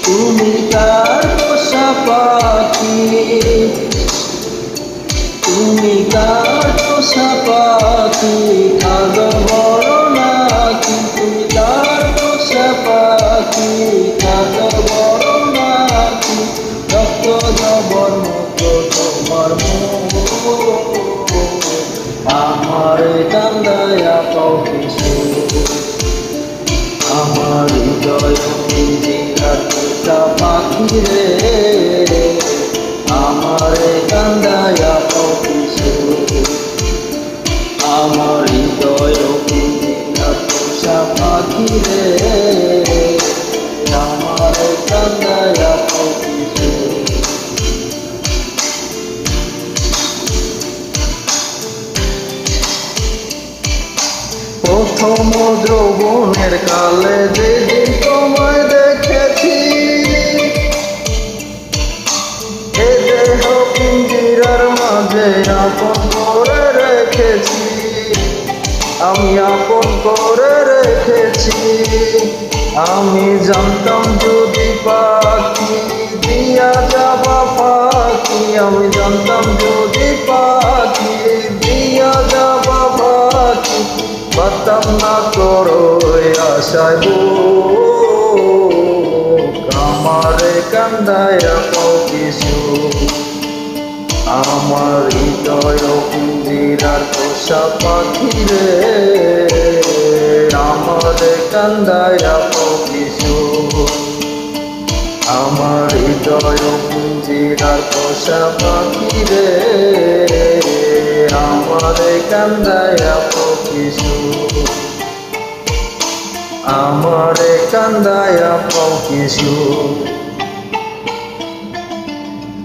তুমি কার পোষা পাখি, তুমি কার পোষা পাখি, কাজল বড় নাকি, তুমি কার পোষা পাখি, কাজল বড় নাকি, রক্ত জবর মতো তোমার আমার কান্দায়া পাও কিছু, আমার হৃদয় পোষা পাখি রে, আমার কান্দায়া পাও কিছু, আমার হৃদয় পোষা পাখি রে, আমার কান্দায়া পাও কিছু। প্রথম যৌবনের কালে যেদিন তোমায় দেখেছি, এ দেহ পিঞ্জিরার মাঝে আপন করে রেখেছি, আমি আপন করে রেখেছি। আমি জানতাম যদি পাখি দিয়া যাবা পাখি, আমি জানতাম যদি পাখি দিয়া যাবা পাখি, পারতাম না করো আশায় আমারে কান্দায়া পাও কিছু, আমার হৃদয় পিঞ্জিরার পোষা পাখি রে, আমারে কান্দায়া পাও কিছু, আমার হৃদয় পিঞ্জিরার পোষা পাখি রে, আমারে কান্দায়া পাও কিছু, আমারে কান্দায়া পাও কিছু।